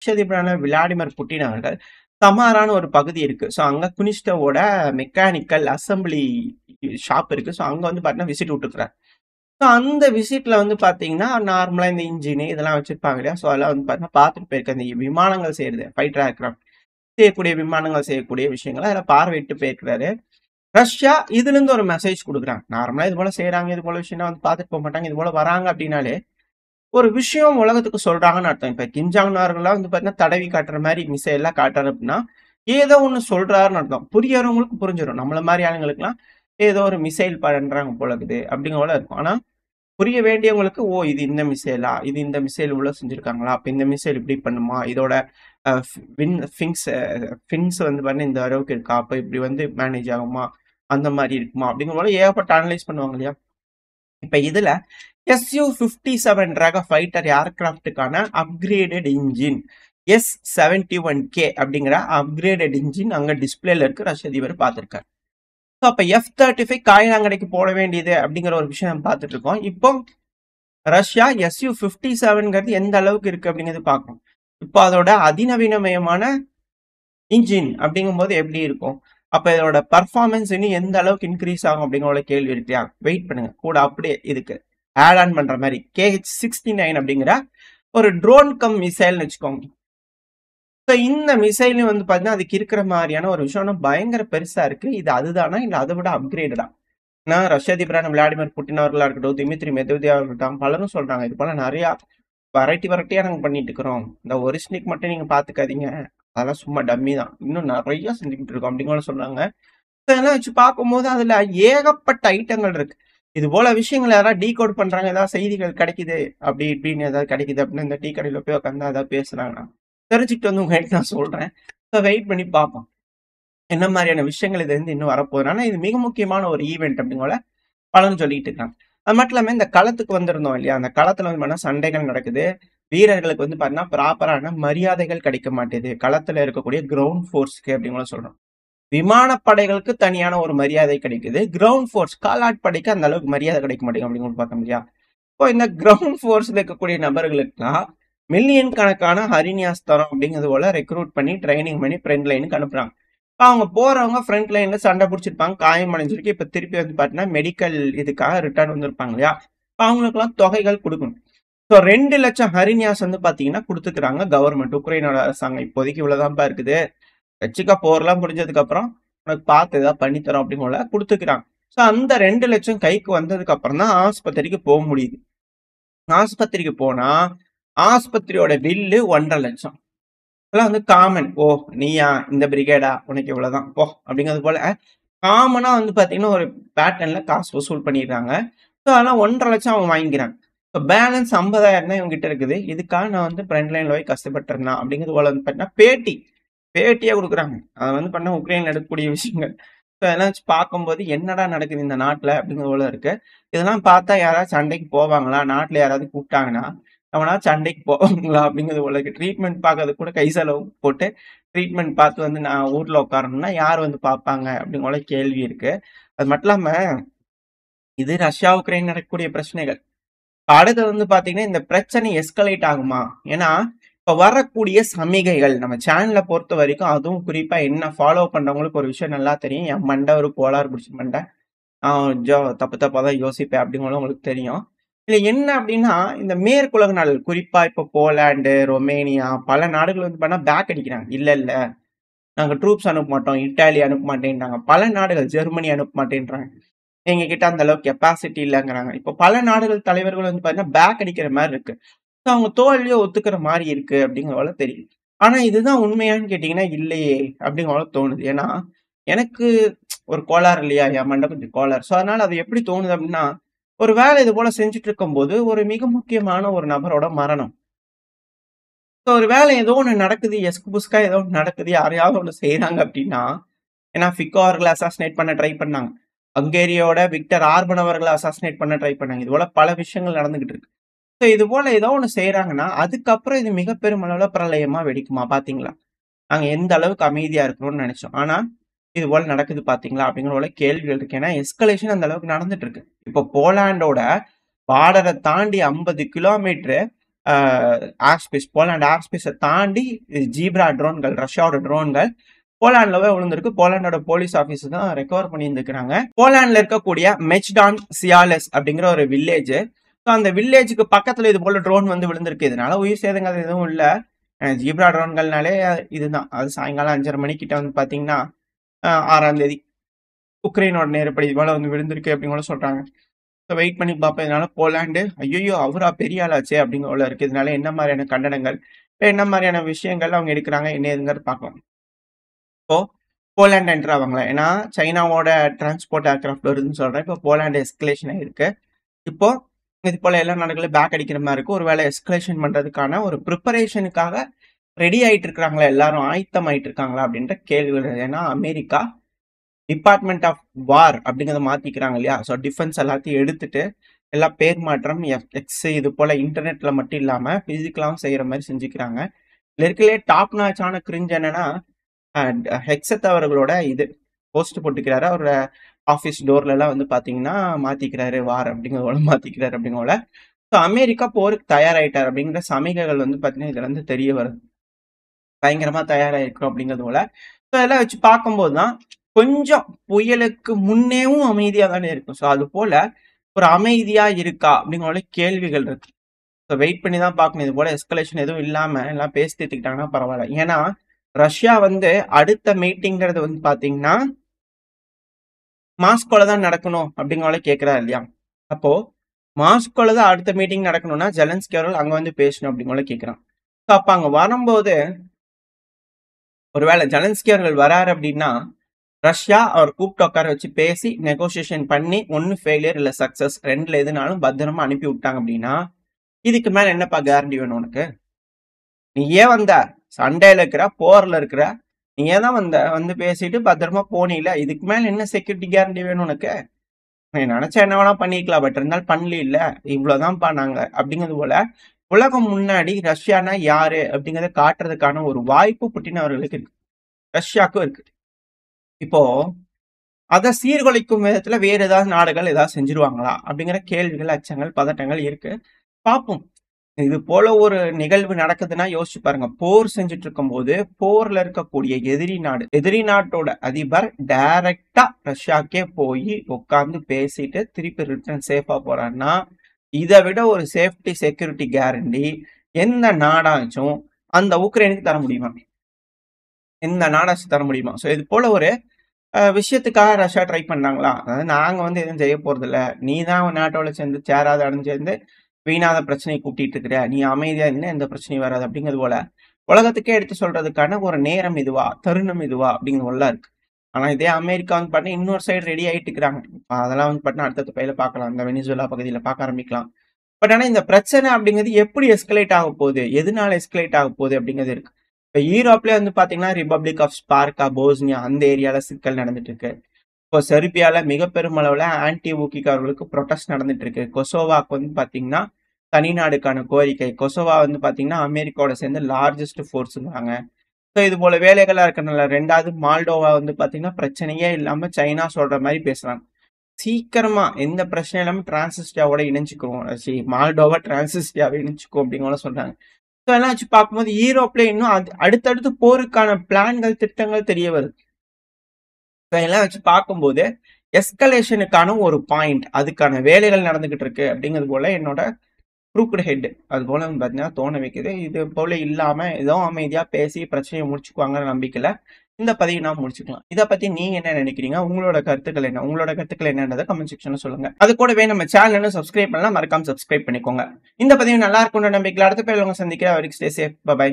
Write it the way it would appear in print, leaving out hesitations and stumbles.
ரஷ்ய அதிபரான Vladimir Putin அவர்கள் சமாரான ஒரு பகுதி இருக்கு. ஸோ அங்க குனிஸ்டவோட மெக்கானிக்கல் அசம்பிளி ஷாப் இருக்கு. ஸோ அங்க வந்து பார்த்தீங்கன்னா விசிட் விட்டுருக்காரு. ஸோ அந்த விசிட்ல வந்து பார்த்தீங்கன்னா நார்மலா இந்த இன்ஜின் இதெல்லாம் வச்சிருப்பாங்க இல்லையா? ஸோ அதெல்லாம் வந்து பார்த்தீங்கன்னா பார்த்துட்டு போயிருக்காரு. இந்த விமானங்கள் செய்யறது ஃபைட்டர் ஏர்கிராஃப்ட் செய்யக்கூடிய விமானங்கள் செய்யக்கூடிய விஷயங்களை அதில் பார்வையிட்டு போயிருக்கிறாரு. ரஷ்யா இதுல இருந்து ஒரு மெசேஜ் கொடுக்குறாங்க. நார்மலா இது போல செய்யறாங்க, இது போல விஷயம் வந்து பார்த்துட்டு போக மாட்டாங்க, இது போல வராங்க அப்படின்னாலே ஒரு விஷயம் உலகத்துக்கு சொல்றாங்கன்னு அர்த்தம். இப்ப கிம்ஜாங் அவர்கள்லாம் வந்து பாத்தீங்கன்னா தடவி காட்டுற மாதிரி மிசைல் எல்லாம் காட்டுறாரு அப்படின்னா ஏதோ ஒண்ணு சொல்றாருன்னு அர்த்தம். புரியறவங்களுக்கு புரிஞ்சிடும். நம்மள மாதிரி ஆளுங்களுக்குலாம் ஏதோ ஒரு மிசைல் பண்றாங்க போல இருக்குது அப்படிங்கிற போல இருக்கும். ஆனா புரிய வேண்டியவங்களுக்கு ஓ இது இந்த மிசைலா, இது இந்த மிசைல் உள்ள செஞ்சிருக்காங்களா, அப்ப இந்த மிசைல் இப்படி பண்ணுமா, இதோட ஃபின்ஸ் வந்து பாத்தீங்கன்னா இந்த அளவுக்கு இருக்கா, அப்ப இப்படி வந்து மேனேஜ் ஆகுமா, அந்த மாதிரி இருக்குமா அப்படிங்கிற போல ஏகப்பட்ட அனலைஸ் பண்ணுவாங்க இல்லையா? இப்ப இதுல SU-57 ரக ஃபைட்டர் ஏர்கிராஃப்டுக்கான அப்கிரேடட் இன்ஜின் S-71K அப்படிங்கிற அப்கிரேடட் இன்ஜின் அங்க டிஸ்பிளேல இருக்கு. ரஷ்ய அதிபர் பார்த்திருக்காரு. ஸோ அப்ப F-35 காயிலாங்கடைக்கு போட வேண்டியது அப்படிங்கிற ஒரு விஷயம் நம்ம பார்த்துட்டு இருக்கோம். இப்போ ரஷ்யா SU-57ங்கிறது எந்த அளவுக்கு இருக்கு அப்படிங்கிறது பார்க்கணும். இப்போ அதோட அதிநவீனமயமான இன்ஜின் அப்படிங்கும்போது எப்படி இருக்கும், அப்ப இதோட பர்ஃபார்மன்ஸ் இன்னும் எந்த அளவுக்கு இன்க்ரீஸ் ஆகும் அப்படிங்கிற கேள்வி இருக்கியா? வெயிட் பண்ணுங்க. கூட அப்படியே இதுக்கு ஆட் ஆன் பண்ற மாதிரி KH-69 அப்படிங்கிற ஒரு ட்ரோன் கம் மிசைல்னு வச்சுக்கோங்க. ஸோ இந்த மிசைலும் வந்து பார்த்தீங்கன்னா அதுக்கு இருக்கிற மாதிரியான ஒரு விஷயம் ஆனால் பயங்கர பெருசா இருக்கு. இது அதுதானா இல்லை அதை விட அப்கிரேடடா? நான் ரஷ்ய அதிபரான விளாடிமிர் புட்டின் அவர்களா இருக்கட்டும், திமித்ரி மெத்வதேவ் இருக்கட்டும், பலரும் சொல்றாங்க இது போல நிறைய வெரைட்டியா நாங்க பண்ணிட்டு இருக்கிறோம். இந்த ஒரிஜினிக் மட்டும் நீங்க பாத்துக்காதீங்க, அதெல்லாம் சும்மா டம்மி தான், இன்னும் நிறைய செஞ்சுக்கிட்டு இருக்கோம் அப்படிங்கிற சொல்றாங்க. இதெல்லாம் வச்சு பார்க்கும்போது அதுல ஏகப்பட்ட ஐட்டங்கள் இருக்கு. இது போல விஷயங்கள் யாராவது டீகோட் பண்றாங்க, ஏதாவது செய்திகள் கிடைக்குது அப்படி இப்படின்னு ஏதாவது கிடைக்குது அப்படின்னு இந்த டீ கடையில போய் உட்காந்து ஏதாவது பேசுறாங்கன்னா தெரிஞ்சுக்கிட்டு வந்து உங்ககிட்ட நான் சொல்றேன். வெயிட் பண்ணி பார்ப்போம் என்ன மாதிரியான விஷயங்கள் இது வந்து இன்னும் வரப்போகுது. ஆனா இது மிக முக்கியமான ஒரு ஈவெண்ட் அப்படிங்கோல பலரும் சொல்லிட்டு இருக்காங்க. அது மட்டும் இல்லாம இந்த களத்துக்கு வந்திருந்தோம் இல்லையா, அந்த களத்துல வந்து பார்த்தீங்கன்னா சண்டைகள் நடக்குது. வீரர்களுக்கு வந்து பார்த்தீங்கன்னா ப்ராப்பரான மரியாதைகள் கிடைக்க மாட்டேது களத்துல இருக்கக்கூடிய கிரவுண்ட் ஃபோர்ஸ்க்கு அப்படிங்கிற சொல்றோம். விமானப்படைகளுக்கு தனியான ஒரு மரியாதை கிடைக்குது, கிரவுண்ட் ஃபோர்ஸ் காலாட்படைக்கு அந்த அளவுக்கு மரியாதை கிடைக்க மாட்டேங்குது அப்படிங்கிறது பார்த்தோம் இல்லையா? இப்போ இந்த கிரவுண்ட் ஃபோர்ஸ்ல இருக்கக்கூடிய நபர்களுக்குலாம் மில்லியன் கணக்கான ஹரினியாஸ் தரம் அப்படிங்கிறது போல ரெக்ரூட் பண்ணி ட்ரைனிங் பண்ணி ஃப்ரண்ட் லைனுக்கு அனுப்புறாங்க. அவங்க போறவங்க ஃப்ரண்ட் லைன்ல சண்டை பிடிச்சிருப்பாங்க, காயம் அடைஞ்சிருக்கு. இப்ப திருப்பி வந்து பாத்தீங்கன்னா மெடிக்கல் இதுக்காக ரிட்டர்ன் வந்திருப்பாங்க இல்லையா? அவங்களுக்குலாம் தொகைகள் கொடுக்கணும். ஸோ 2,00,000 ஹரினியாஸ் வந்து பாத்தீங்கன்னா கொடுத்துக்கிறாங்க கவர்மெண்ட். உக்ரைனோட அரசாங்கம் இப்போதைக்கு இவ்வளவுதான்ப்பா இருக்குது, வச்சுக்க போர்லாம் முடிஞ்சதுக்கு அப்புறம் உனக்கு பார்த்து ஏதாவது பண்ணித்தரோம் அப்படின்னு கொடுத்துக்கிறாங்க. ஸோ அந்த 2,00,000 கைக்கு வந்ததுக்கு அப்புறம் தான் ஆஸ்பத்திரிக்கு போக முடியுது. ஆஸ்பத்திரிக்கு போனா ஆஸ்பத்திரியோட பில்லு 1,50,000. இதெல்லாம் வந்து காமன். ஓ நீயா இந்த பிரிகேடா, உனக்கு இவ்வளவுதான் போ அப்படிங்கிறது போல காமனா வந்து பாத்தீங்கன்னா ஒரு பேட்டர்ன்ல காசு வசூல் பண்ணிடுறாங்க. ஸோ அதெல்லாம் 1,50,000 அவங்க வாங்கிக்கிறாங்க. இப்போ பேலன்ஸ் 50,000 தான் இவங்க கிட்ட இருக்குது. இதுக்காக நான் வந்து ஃப்ரண்ட் லைன்ல போய் கஷ்டப்பட்டுருந்தேன் அப்படிங்கிறது போல வந்து பாத்தீங்கன்னா பேட்டியா கொடுக்குறாங்க. அதை வந்து பண்ண உக்ரைன்ல நடக்கக்கூடிய விஷயங்கள். ஸோ அதெல்லாம் வச்சு பார்க்கும்போது என்னடா நடக்குது இந்த நாட்டுல அப்படிங்கிறது போல இருக்கு. இதெல்லாம் பார்த்தா யாராவது சண்டைக்கு போவாங்களா, நாட்டுல யாராவது கூப்பிட்டாங்கன்னா அவனா சண்டைக்கு போவாங்களா அப்படிங்கிறது போல இருக்கு. ட்ரீட்மெண்ட் பார்க்கறது கூட கை செலவு போட்டு ட்ரீட்மெண்ட் பார்த்து வந்து நான் ஊர்ல உட்காரணும்னா யார் வந்து பார்ப்பாங்க அப்படிங்கிற கேள்வி இருக்கு. அது மட்டும் இல்லாம இது ரஷ்யா உக்ரைன் நடக்கக்கூடிய பிரச்சனைகள். அடுத்து வந்து பாத்தீங்கன்னா இந்த பிரச்சனை எஸ்கலேட் ஆகுமா? ஏன்னா இப்ப வரக்கூடிய சமிகைகள் நம்ம சேனலை பொறுத்த வரைக்கும், அதுவும் குறிப்பா என்ன ஃபாலோ பண்றவங்களுக்கு ஒரு விஷயம் நல்லா தெரியும். என் மண்டை ஒரு கோளாறு பிடிச்ச மண்டை, தப்பு தப்பா தான் யோசிப்பேன் அப்படிங்கிறது உங்களுக்கு தெரியும். இல்ல என்ன அப்படின்னா இந்த மேற்குலக நாடுகள் குறிப்பா இப்ப போலாண்டு, ரொமேனியா பல நாடுகள் வந்து பண்ணா பேக் அடிக்கிறாங்க. இல்ல இல்ல நாங்க ட்ரூப்ஸ் அனுப்ப மாட்டோம், இட்டாலி அனுப்ப மாட்டேன்றாங்க. பல நாடுகள் ஜெர்மனி அனுப்ப மாட்டேன்றாங்க. எங்க கிட்ட அந்த அளவுக்கு கெப்பாசிட்டி இல்லைங்கிறாங்க. இப்போ பல நாடுகள் தலைவர்கள் வந்து பாத்தீங்கன்னா பேக் அடிக்கிற மாதிரி இருக்கு. அவங்க தோல்வியை ஒத்துக்கிற மாதிரி இருக்கு அப்படிங்கிறவள தெரியும். ஆனா இதுதான் உண்மையான்னு கேட்டீங்கன்னா இல்லையே அப்படிங்கிறவள தோணுது. ஏன்னா எனக்கு ஒரு கோளாறு இல்லையா, என் மண்டை கொஞ்சம் கோளாறு. ஸோ அதனால அது எப்படி தோணுது அப்படின்னா, ஒரு வேலை இது போல செஞ்சுட்டு இருக்கும்போது ஒரு மிக முக்கியமான ஒரு நபரோட மரணம். ஸோ ஒரு வேலை ஏதோ ஒன்று நடக்குது, எஸ்கு புஸ்கா ஏதோ ஒன்று நடக்குது, யாரையாவது ஒன்று செய்யறாங்க அப்படின்னா, ஏன்னா ஃபிகோ அவர்களை அசாசினேட் பண்ண ட்ரை பண்ணாங்க, ஹங்கேரியோட விக்டர் ஆர்பன் அவர்களை அசாசினேட் பண்ண ட்ரை பண்ணாங்க. இது போல பல விஷயங்கள் நடந்துகிட்டு இருக்கு. ஸோ இது போல ஏதோ ஒன்று செய்யறாங்கன்னா அதுக்கப்புறம் இது மிக பெரும் அளவுல பிரளயமா வெடிக்குமா பாத்தீங்களா? நாங்க எந்த அளவுக்கு அமைதியா இருக்கிறோம்னு நினைச்சோம். ஆனா இது போல நடக்குது பாத்தீங்களா அப்படிங்கிற போல கேள்விகள் இருக்கு. ஏன்னா எஸ்கலேஷன் அந்த அளவுக்கு நடந்துட்டு இருக்கு. இப்போ போலாண்டோட பார்டரை தாண்டி 50 கிலோமீட்டர் ஏர்ஸ்பேஸ், போலாண்ட் ஏர்ஸ்பேஸை தாண்டி ஜீப்ரா ட்ரோன்கள், ரஷ்யாவோட ட்ரோன்கள் போலாண்ட்லவே விழுந்திருக்கு. போலாண்டோட போலீஸ் ஆஃபீஸ் தான் ரெக்கவர் பண்ணியிருந்துக்கிறாங்க. போலாண்ட்ல இருக்கக்கூடிய மெச்டான் சியாலஸ் அப்படிங்கிற ஒரு வில்லேஜ். ஸோ அந்த வில்லேஜுக்கு பக்கத்துல இது போல ட்ரோன் வந்து விழுந்திருக்கு. இதனால உயிர் சேதங்கள் எதுவும் இல்லை. ஜீப்ரா ட்ரோன்கள்னாலே இதுதான். அது சாயங்காலம் 5:30 மணிக்கிட்ட வந்து பாத்தீங்கன்னா 6ஆம் தேதி உக்ரைனோட நேரப்படி இது போல வந்து விழுந்திருக்கு அப்படின்னு கூட சொல்றாங்க. ஸோ வெயிட் பண்ணி பார்ப்போம். இதனால போலாண்டு ஐயோ அவரா பெரிய ஆளாச்சே அப்படிங்கிற இருக்கு. இதனால என்ன மாதிரியான கண்டனங்கள், என்ன மாதிரியான விஷயங்கள் அவங்க எடுக்கிறாங்க, என்ன ஏதுங்கிறது பார்க்கலாம். இப்போ போலாண்ட் என்ட்ரு ஆவாங்களா? ஏன்னா சைனாவோட டிரான்ஸ்போர்ட் ஏர்கிராஃப்ட் வருதுன்னு சொல்றேன். இப்போ போலாண்டு எஸ்கலேஷன் ஆயிருக்கு. இப்போ இது போல எல்லா நாடுகளும் பேக் அடிக்கிற மாதிரி இருக்கு. ஒரு வேலை எஸ்கலேஷன் பண்றதுக்கான ஒரு ப்ரிப்பரேஷனுக்காக ரெடி ஆயிட்டு இருக்கிறாங்களா, எல்லாரும் ஆயத்தம் ஆயிட்டு இருக்காங்களா அப்படின்ற கேள்வி வருது. ஏன்னா அமெரிக்கா டிபார்ட்மெண்ட் ஆஃப் வார் அப்படிங்கிறத மாத்திக்கிறாங்க இல்லையா? ஸோ டிஃபென்ஸ் எல்லாத்தையும் எடுத்துட்டு எல்லாம் பேர் மாற்றம் எக்ஸ் இது போல இன்டர்நெட்ல மட்டும் இல்லாம பிசிக்கலாவும் செய்யற மாதிரி செஞ்சுக்கிறாங்க. இருக்கலே டாப் நாச்சான கிரிஞ்ச் என்னன்னா ஹெக்ஸத் அவர்களோட இது போஸ்ட் போட்டுக்கிறாரு. அவரோட ஆஃபீஸ் டோர்ல எல்லாம் வந்து பாத்தீங்கன்னா மாத்திக்கிறாரு, வார் அப்படிங்கிறத மாத்திக்கிறாரு அப்படிங்கல. ஸோ அமெரிக்கா போருக்கு தயாராயிட்டார் அப்படிங்கிற சமிகைகள் வந்து பாத்தீங்கன்னா இதுல இருந்து தெரிய வருது. பயங்கரமா தயாராயிருக்கிறோம் அப்படிங்கிறது போல. ஸோ இதெல்லாம் வச்சு பார்க்கும்போது தான் கொஞ்சம் புயலுக்கு முன்னேவும் அமைதியா தானே இருக்கும். ஸோ அது போல ஒரு அமைதியா இருக்கா அப்படிங்கிற கேள்விகள் இருக்கு. ஸோ வெயிட் பண்ணி தான் பார்க்கணும். இது போல எஸ்கலேஷன் எதுவும் இல்லாம எல்லாம் பேசி தீர்த்துக்கிட்டாங்கன்னா பரவாயில்ல. ஏன்னா ரஷ்யா வந்து அடுத்த மீட்டிங்கிறது வந்து பாத்தீங்கன்னா மாஸ்கோல தான் நடக்கணும் அப்படிங்கிற கேட்கிறாரு இல்லையா? அப்போ மாஸ்கோல தான் அடுத்த மீட்டிங் நடக்கணும்னா ஜெலன்ஸ்கி அவர்கள் அங்க வந்து பேசணும் அப்படிங்கிற கேட்கிறான். ஸோ அப்ப அங்க வரும்போது ஒருவேளை ஜெலன்ஸ்கி அவர்கள் வராரு அப்படின்னா ரஷ்யா அவர் கூப்பிட்டு உட்கார வச்சு பேசி நெகோசியேஷன் பண்ணி ஒன்னு ஃபெயிலியர் இல்ல சக்சஸ் ரெண்டுல எதுனாலும் பத்திரமா அனுப்பி விட்டாங்க அப்படின்னா இதுக்கு மேல என்னப்பா கேரண்டி வேணும் உனக்கு? நீ ஏன் வந்த? சண்டையில இருக்கிற, போர்ல இருக்கிற, நீ ஏன் தான் வந்து பேசிட்டு பத்திரமா போனீல, இதுக்கு மேல என்ன செக்யூரிட்டி கேரண்டி வேணும் உனக்கு? நீ நினைச்சா என்ன வேணா பண்ணிக்கலாம், பட் இருந்தாலும் பண்ணல இல்ல, இவ்வளவுதான் பண்ணாங்க அப்படிங்கிறது போல உலகம் முன்னாடி ரஷ்யானா யாரு அப்படிங்கறத காட்டுறதுக்கான ஒரு வாய்ப்பு புட்டின் அவர்களுக்கு இருக்கு, ரஷ்யாவுக்கும் இருக்கு. இப்போ அதை சீர்குலைக்கும் விதத்துல வேற ஏதாவது நாடுகள் ஏதாவது செஞ்சிருவாங்களா அப்படிங்கிற கேள்விகள், அச்சங்கள், பதட்டங்கள் இருக்கு. பார்ப்போம். இது போல ஒரு நிகழ்வு நடக்குதுன்னா யோசிச்சு பாருங்க. போர் செஞ்சுட்டு இருக்கும் போது போர்ல இருக்கக்கூடிய எதிரி நாட்டோட அதிபர் டைரக்டா ரஷ்யாக்கே போய் உட்கார்ந்து பேசிட்டு திருப்பி ரிட்டர்ன் சேஃபா போறாருன்னா இதை விட ஒரு சேஃப்டி செக்யூரிட்டி கேரண்டி எந்த நாடாச்சும் அந்த உக்ரைனுக்கு தர முடியுமா? எந்த நாடாச்சும் தர முடியுமா? ஸோ இது போல ஒரு விஷயத்துக்காக ரஷ்யா ட்ரை பண்ணாங்களா? அதாவது நாங்க வந்து எதுவும் செய்ய போறது இல்லை, நீ தான் நாட்டோட சேர்ந்து சேராத அடைஞ்சு வீணாத பிரச்சனையை கூட்டிட்டு இருக்கிற, நீ அமைதியா இருந்தா எந்த பிரச்சனையும் வராது அப்படிங்கிறது போல உலகத்துக்கே எடுத்து சொல்றதுக்கான ஒரு நேரம் இதுவா, தருணம் இதுவா அப்படிங்கிறது இருக்கு. ஆனா இதே அமெரிக்கா வந்து பாத்தீங்கன்னா இன்னொரு சைடு ரெடி ஆயிட்டு இருக்கிறாங்க. அதெல்லாம் வந்து பாத்தீங்கன்னா அடுத்த பையில பார்க்கலாம், இந்த வெனிசுலா பகுதியில பார்க்க ஆரம்பிக்கலாம். பட் ஆனா இந்த பிரச்சனை அப்படிங்கிறது எப்படி எஸ்கலேட் ஆக போகுது, எதனால எஸ்கலேட் ஆக போகுது அப்படிங்கிறது இருக்கு. இப்ப யூரோப்ல வந்து பாத்தீங்கன்னா ரிபப்ளிக் ஆஃப் ஸ்பார்கா, போஸ்னியா அந்த ஏரியால சிக்கல் நடந்துட்டு இருக்கு. இப்போ செர்பியால மிக பெருமளவுல ஆன்டி ஊக்கிக்காரர்களுக்கு ப்ரொடெஸ்ட் நடந்துட்டு இருக்கு. கொசோவாக்கு வந்து பாத்தீங்கன்னா தனிநாடுக்கான கோரிக்கை. கொசோவா வந்து பாத்தீங்கன்னா அமெரிக்காவோட சேர்ந்து லார்ஜஸ்ட் ஃபோர்ஸ்ங்கிறாங்க. ஸோ இது போல வேலைகளா இருக்கனால. ரெண்டாவது மால்டோவா வந்து பாத்தீங்கன்னா பிரச்சனையே இல்லாம சைனா சொல்ற மாதிரி பேசுறாங்க. சீக்கிரமா எந்த பிரச்சனையும் இல்லாம டிரான்சிஸ்டியாவோட இணைஞ்சுக்குவோம், மால்டோவா டிரான்சிஸ்டியாவை இணைச்சுக்கும் அப்படிங்கிற சொல்றாங்க. ஸோ எல்லாம் வச்சு பார்க்கும்போது யூரோப்ல இன்னும் அடுத்தடுத்து போருக்கான பிளான்கள், திட்டங்கள் தெரிய வருது. எல்லாம் வச்சு பார்க்கும்போது எஸ்கலேஷனுக்கான ஒரு பாயிண்ட், அதுக்கான வேலைகள் நடந்துகிட்டு இருக்கு அப்படிங்கிறது போல என்னோட ப்ரூக்டு ஹெட் அது போல பார்த்தீங்கன்னா தோண வைக்குது. இது போல இல்லாம ஏதோ அமைதியா பேசி பிரச்சனையை முடிச்சுக்குவாங்கிற நம்பிக்கையில இந்த பதிவை நான் முடிச்சுக்கலாம். இதை பத்தி நீங்க என்ன நினைக்கிறீங்க? உங்களோட கருத்துக்கள் என்ன? உங்களோட கருத்துக்கள் என்னன்றதை கமெண்ட் செக்ஷன்ல சொல்லுங்க. அது கூடவே நம்ம சேனல் சப்ஸ்கிரைப் பண்ணலாம், மறக்காம சப்ஸ்கிரைப் பண்ணிக்கோங்க. இந்த பதிவு நல்லா இருக்கும்ன்ற நம்பிக்கையில் அடுத்த பேர் உங்க சந்திக்கிற வரைக்கும் ஸ்டே சேஃப். பை.